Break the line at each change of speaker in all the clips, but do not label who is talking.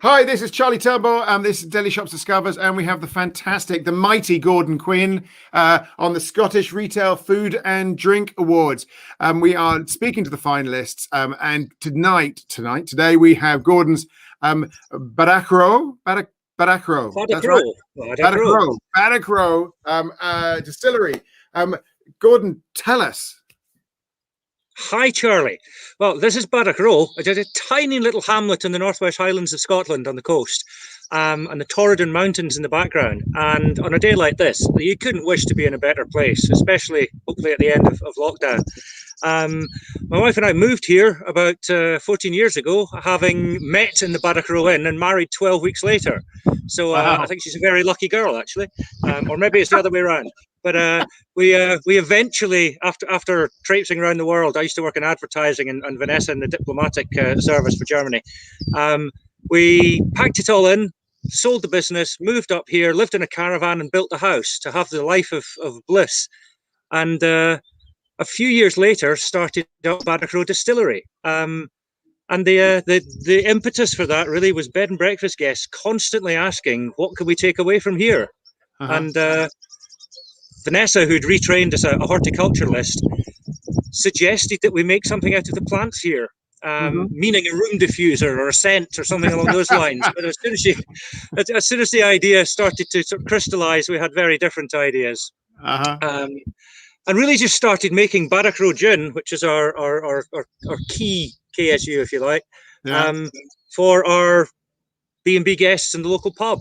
Hi, this is Charlie Turnbull, and this is Delishops Discovers, and we have the fantastic, the mighty Gordon Quinn on the Scottish Retail Food and Drink Awards. We are speaking to the finalists, and today we have Gordon's Badachro. That's right. Badachro Distillery. Gordon, tell us.
Hi, Charlie. Well, this is Badachro. It's a tiny little hamlet in the northwest Highlands of Scotland on the coast, and the Torridon Mountains in the background. And on a day like this, you couldn't wish to be in a better place, especially hopefully at the end of lockdown. My wife and I moved here about 14 years ago, having met in the Badachro Inn and married 12 weeks later. So I think she's a very lucky girl, actually, or maybe it's the other way around. But we eventually, after traipsing around the world, I used to work in advertising and Vanessa in the diplomatic service for Germany. We packed it all in, sold the business, moved up here, lived in a caravan and built a house to have the life of bliss. And a few years later, started up Badachro Distillery. And the impetus for that really was bed and breakfast guests constantly asking, what can we take away from here? And Vanessa, who'd retrained as a horticulturalist, suggested that we make something out of the plants here, meaning a room diffuser or a scent or something along those lines. But as soon as the idea started to sort of crystallize, we had very different ideas. And really just started making Badachro gin, which is our key KSU, if you like, for our B&B guests in the local pub.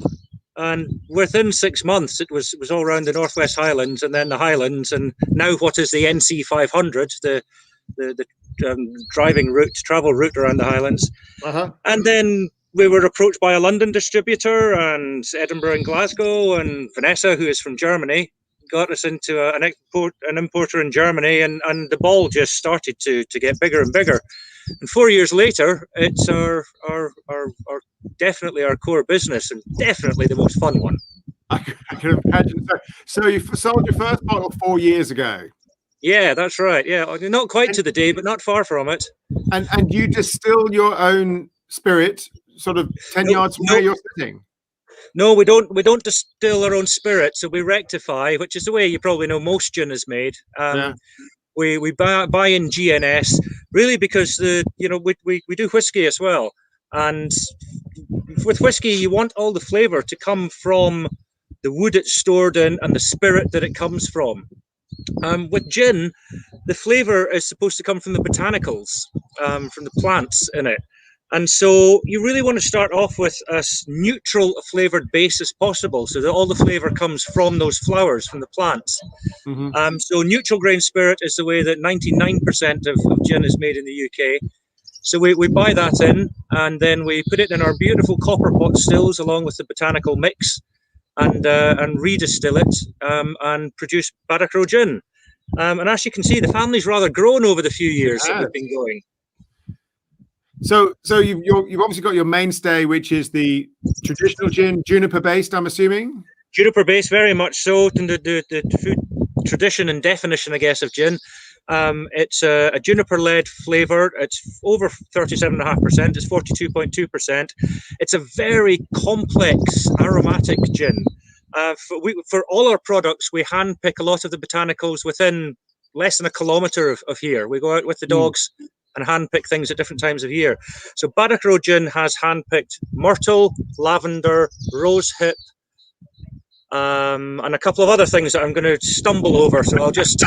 And within 6 months, it was all around the Northwest Highlands and then the Highlands, and now what is the NC 500, the travel route around the Highlands. And then we were approached by a London distributor and Edinburgh and Glasgow, and Vanessa, who is from Germany, got us into an importer in Germany, and the ball just started to get bigger and bigger. And 4 years later, it's our definitely our core business, and definitely the most fun one.
I can imagine. So you sold your first bottle 4 years ago.
Yeah, that's right. Yeah, not quite to the day, but not far from it.
And you distill your own spirit, sort of 10 yards from where you're sitting.
No, we don't distill our own spirit. So we rectify, which is the way you probably know most gin is made. We buy in GNS really because we do whiskey as well, and with whiskey you want all the flavour to come from the wood it's stored in and the spirit that it comes from. With gin, the flavour is supposed to come from the botanicals, from the plants in it. And so you really want to start off with as neutral a flavoured base as possible, so that all the flavour comes from those flowers, from the plants. So neutral grain spirit is the way that 99% of gin is made in the UK. So we buy that in, and then we put it in our beautiful copper pot stills along with the botanical mix, and redistill it, and produce Badachro gin. And as you can see, the family's rather grown over the few years that we've been going.
So you've obviously got your mainstay, which is the traditional gin, juniper based, I'm assuming.
Juniper based, very much so. And the food tradition and definition, I guess, of gin. It's a juniper led flavour. It's over 37.5%. It's 42.2%. It's a very complex aromatic gin. For all our products, we hand pick a lot of the botanicals within less than a kilometre of here. We go out with the dogs and hand-pick things at different times of year. So Badachro gin has hand-picked myrtle, lavender, rosehip, and a couple of other things that I'm going to stumble over, so I'll just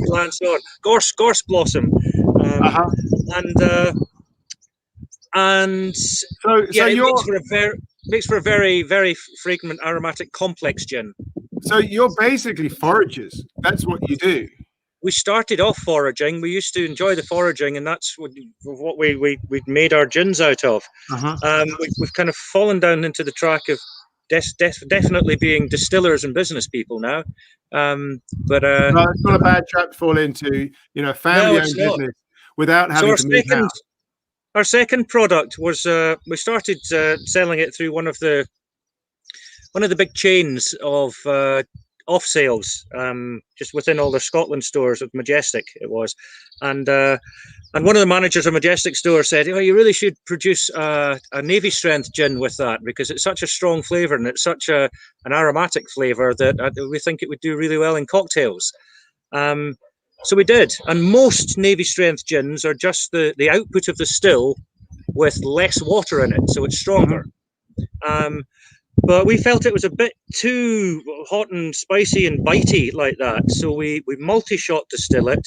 glance on. Gorse blossom, and so it makes for a very, very fragrant, aromatic, complex gin.
So you're basically foragers. That's what you do.
We started off foraging. We used to enjoy the foraging, and that's what we made our gins out of. We've kind of fallen down into the track of definitely being distillers and business people now. But
no, it's not a bad trap to fall into. Family-owned business without having to move out.
Our second product was we started selling it through one of the big chains of off sales, just within all the Scotland stores of Majestic. It was, and one of the managers of Majestic store said, "Oh, you really should produce a Navy strength gin with that, because it's such a strong flavour and it's such an aromatic flavour that we think it would do really well in cocktails." So we did, and most Navy strength gins are just the output of the still with less water in it, so it's stronger. But we felt it was a bit too hot and spicy and bitey like that, so we multi-shot distill it.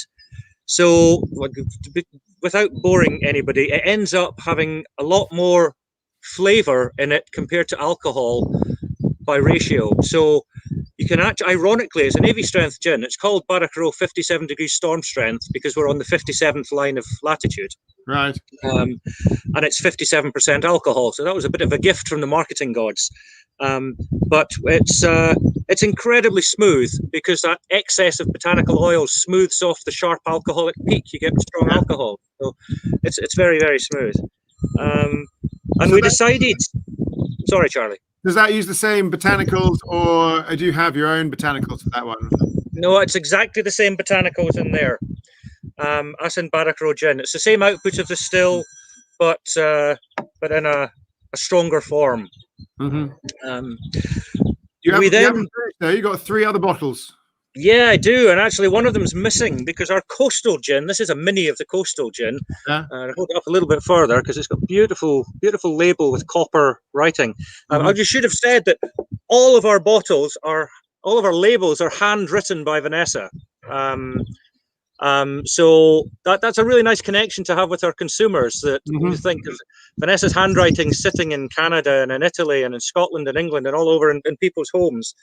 So without boring anybody, it ends up having a lot more flavour in it compared to alcohol by ratio. So you can actually, ironically, as a Navy strength gin, it's called Badachro 57 degrees storm strength because we're on the 57th line of latitude.
Right.
And it's 57% alcohol. So that was a bit of a gift from the marketing gods. But it's incredibly smooth because that excess of botanical oil smooths off the sharp alcoholic peak. You get strong alcohol. So it's very, very smooth. And so we decided... Sorry, Charlie.
Does that use the same botanicals, or do you have your own botanicals for that one?
No, it's exactly the same botanicals in there. As in Badachro gin, it's the same output of the still, but in a stronger form.
Mm-hmm. You got 3 other bottles.
Yeah, I do, and actually one of them is missing because our coastal gin. This is a mini of the coastal gin. Yeah. I'll hold it up a little bit further because it's got beautiful label with copper writing. I just should have said that all of our labels are handwritten by Vanessa. So that's a really nice connection to have with our consumers, that you think of Vanessa's handwriting sitting in Canada and in Italy and in Scotland and England and all over in people's homes.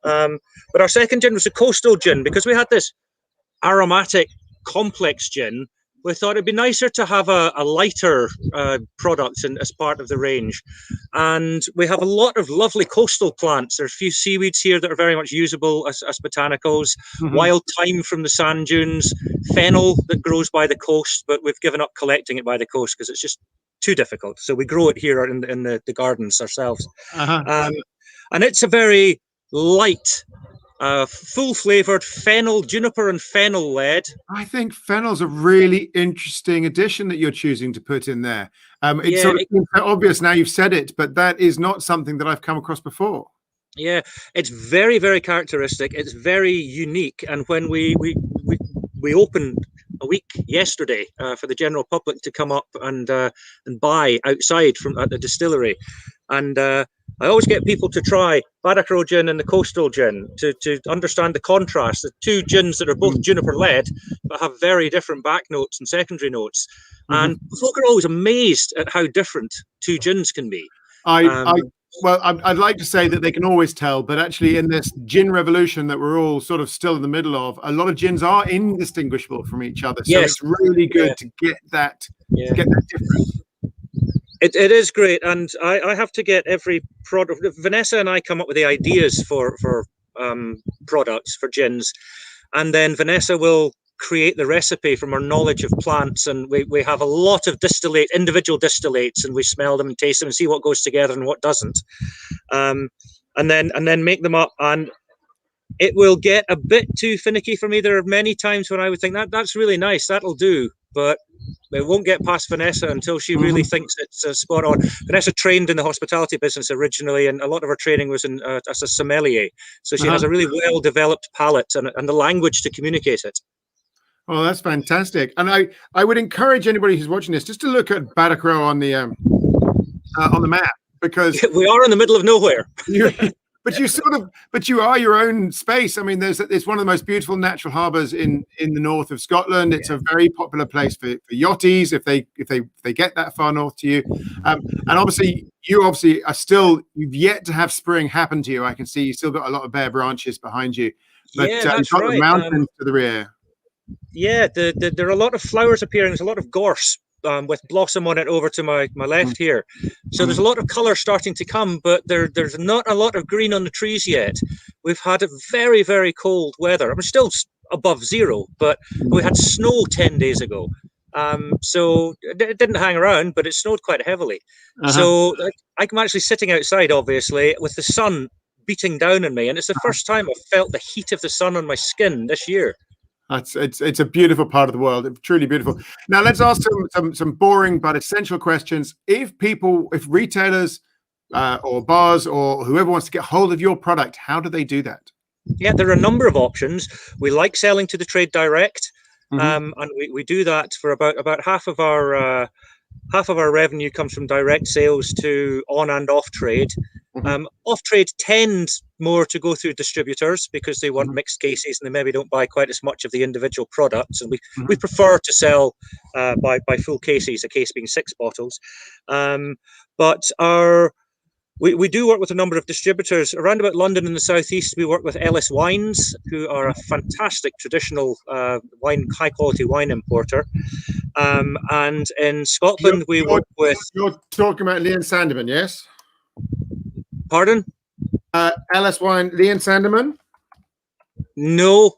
But our second gin was a coastal gin because we had this aromatic complex gin. We thought it'd be nicer to have a lighter product as part of the range. And we have a lot of lovely coastal plants. There's a few seaweeds here that are very much usable as botanicals, wild thyme from the sand dunes, fennel that grows by the coast, but we've given up collecting it by the coast because it's just too difficult. So we grow it here in the gardens ourselves. And it's a very light, full flavored fennel, juniper and fennel led. I
think fennel's a really interesting addition that you're choosing to put in there. It's sort of obvious now you've said it, but that is not something that I've come across before.
Yeah, it's very, very characteristic. It's very unique. And when we opened a week yesterday for the general public to come up and buy outside at the distillery, and I always get people to try Badachro gin and the coastal gin to understand the contrast. The 2 gins that are both juniper led but have very different back notes and secondary notes. And folk are always amazed at how different 2 gins can be.
I'd like to say that they can always tell, but actually in this gin revolution that we're all sort of still in the middle of, a lot of gins are indistinguishable from each other. So it's really good to get that difference.
It is great, and I have to get every product. Vanessa and I come up with the ideas for products for gins, and then Vanessa will create the recipe from our knowledge of plants, and we have a lot of individual distillates, and we smell them and taste them and see what goes together and what doesn't, and then make them up. And it will get a bit too finicky for me. There are many times when I would think that's really nice, that'll do, but it won't get past Vanessa until she really thinks it's spot on. Vanessa trained in the hospitality business originally, and a lot of her training was as a sommelier. So she has a really well-developed palate and the language to communicate it.
Oh, that's fantastic. And I would encourage anybody who's watching this just to look at Badachro on the map, because
we are in the middle of nowhere.
But you are your own space. I mean, it's one of the most beautiful natural harbours in the north of Scotland. It's a very popular place for yachties if they get that far north to you. And obviously you are you've yet to have spring happen to you. I can see you still got a lot of bare branches behind you, but you've got the mountains to the rear.
Yeah, there are a lot of flowers appearing. There's a lot of gorse with blossom on it over to my left here. So there's a lot of colour starting to come, but there's not a lot of green on the trees yet. We've had a very, very cold weather. I'm still above 0, but we had snow 10 days ago. So it didn't hang around, but it snowed quite heavily. So I'm actually sitting outside, obviously, with the sun beating down on me, and it's the first time I've felt the heat of the sun on my skin this year.
It's a beautiful part of the world. It's truly beautiful. Now let's ask some boring but essential questions. If retailers or bars or whoever wants to get hold of your product, how do they do that?
Yeah, there are a number of options. We like selling to the trade direct, and we do that for about half of our revenue comes from direct sales to on and off trade. Off trade tends more to go through distributors because they want mixed cases and they maybe don't buy quite as much of the individual products. And we prefer to sell by full cases, a case being 6 bottles. But we do work with a number of distributors around about London and the southeast. We work with Ellis Wines, who are a fantastic traditional high quality wine importer. And in Scotland, we work with.
You're talking about Leon Sandeman, yes?
Pardon?
Ellis Wine, Leon Sandeman?
No,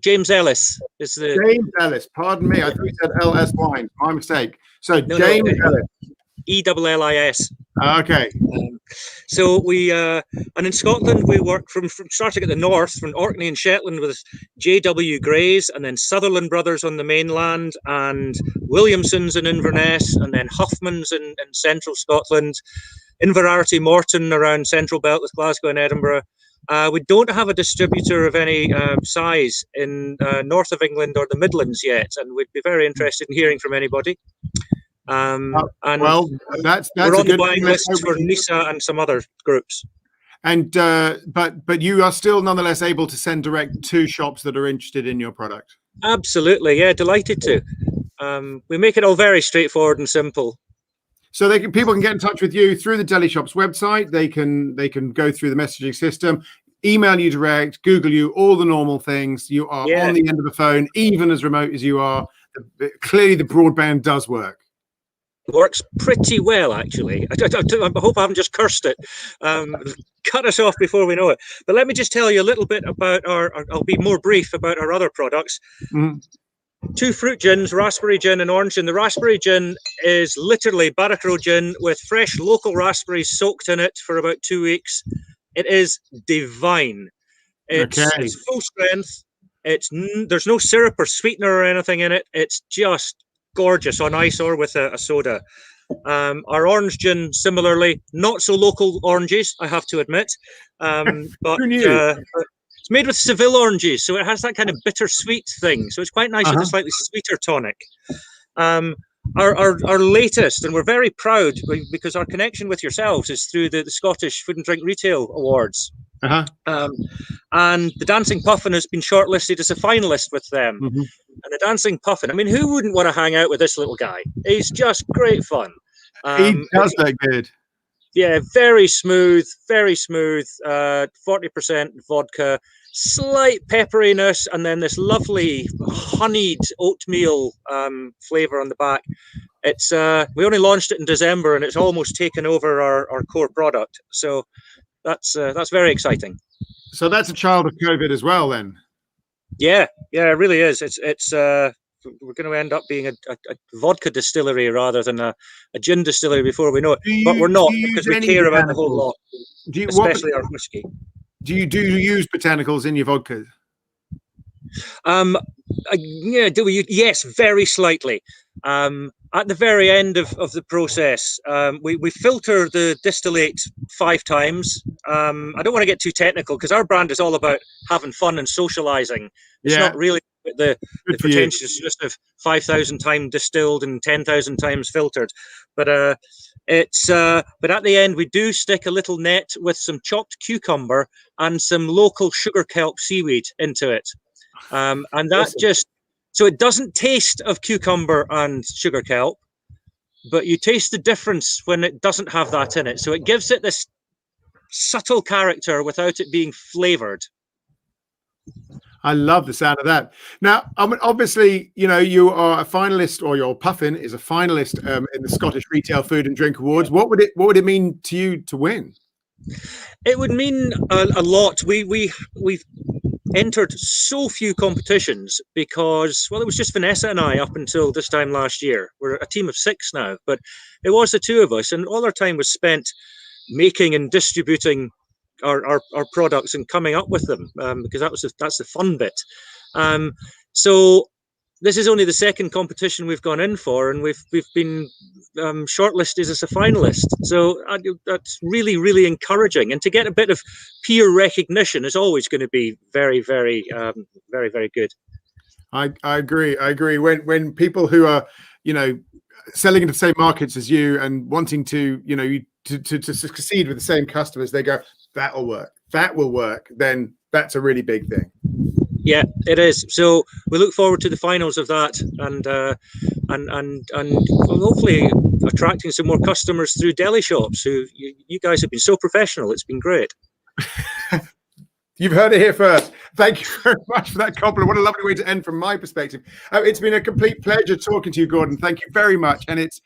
James Ellis is the.
James Ellis, pardon me. I thought you said LS Wine. My mistake. So James Ellis.
ELLIS.
Okay.
So we and in Scotland we work from starting at the north from Orkney and Shetland with J.W. Gray's, and then Sutherland Brothers on the mainland, and Williamson's in Inverness, and then Huffman's in central Scotland, Inverarity Morton around Central Belt with Glasgow and Edinburgh. We don't have a distributor of any size in north of England or the Midlands yet, and we'd be very interested in hearing from anybody. And
well, that's
we're on
a
the buying list for NISA and some other groups.
And but you are still nonetheless able to send direct to shops that are interested in your product.
Absolutely, yeah, delighted to. We make it all very straightforward and simple.
So people can get in touch with you through the Delishops website. They can go through the messaging system, email you direct, Google you, all the normal things. You are on the end of the phone, even as remote as you are. Clearly, the broadband does work.
Works pretty well, actually. I hope I haven't just cursed it. Cut us off before we know it. But let me just tell you a little bit about I'll be more brief about our other products. 2 fruit gins, raspberry gin and orange gin. The raspberry gin is literally Badachro gin with fresh local raspberries soaked in it for about 2 weeks. It is divine. It's full strength. There's no syrup or sweetener or anything in it. It's just gorgeous on ice or with a soda. Our orange gin, similarly, not so local oranges, I have to admit. But it's made with Seville oranges, so it has that kind of bittersweet thing. So it's quite nice with a slightly sweeter tonic. Our latest, and we're very proud because our connection with yourselves is through the Scottish Food and Drink Retail Awards. And the Dancing Puffin has been shortlisted as a finalist with them. And the Dancing Puffin, I mean, who wouldn't want to hang out with this little guy? He's just great fun.
He does look good.
Yeah, very smooth, 40% vodka, slight pepperiness, and then this lovely honeyed oatmeal flavor on the back. It's we only launched it in December, and it's almost taken over our core product. So that's very exciting.
So that's a child of COVID as well, then.
Yeah, it really is. It's we're going to end up being a vodka distillery rather than a gin distillery before we know it. But we're not, because we care about the whole lot, especially our whiskey.
Do you use botanicals in your vodka?
Do we? Yes, very slightly. At the very end of the process, we filter the distillate 5 times. I don't want to get too technical because our brand is all about having fun and socializing. It's not really the pretentiousness of 5,000 times distilled and 10,000 times filtered. But but at the end, we do stick a little net with some chopped cucumber and some local sugar kelp seaweed into it. And that so it doesn't taste of cucumber and sugar kelp, but you taste the difference when it doesn't have that in it. So it gives it this subtle character without it being flavored.
I love the sound of that. Now, I mean, obviously, you are a finalist, or your puffin is a finalist in the Scottish Retail Food and Drink Awards. What would it mean to you to win?
It would mean a lot. We've entered so few competitions because, well, it was just Vanessa and I up until this time last year. We're a team of 6 now, but it was the 2 of us, and all our time was spent making and distributing our products and coming up with them, because that's the fun bit. So this is only the second competition we've gone in for, and we've been shortlisted as a finalist. So that's really, really encouraging. And to get a bit of peer recognition is always going to be very, very, very, very good.
I agree. When people who are, selling into the same markets as you and wanting to, to succeed with the same customers, they go, that'll work. That will work. Then that's a really big thing.
Yeah, it is. So we look forward to the finals of that, and hopefully attracting some more customers through Delishops. Who you guys have been so professional. It's been great.
You've heard it here first. Thank you very much for that compliment. What a lovely way to end from my perspective. It's been a complete pleasure talking to you, Gordon. Thank you very much. And it's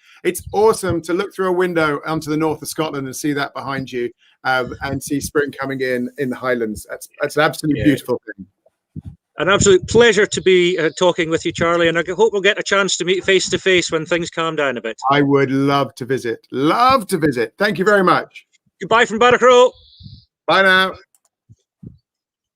awesome to look through a window onto the north of Scotland and see that behind you, and see spring coming in the Highlands. That's an absolutely beautiful thing.
An absolute pleasure to be talking with you, Charlie, and I hope we'll get a chance to meet face to face when things calm down a bit.
I would love to visit. Love to visit. Thank you very much.
Goodbye from Badachro.
Bye now.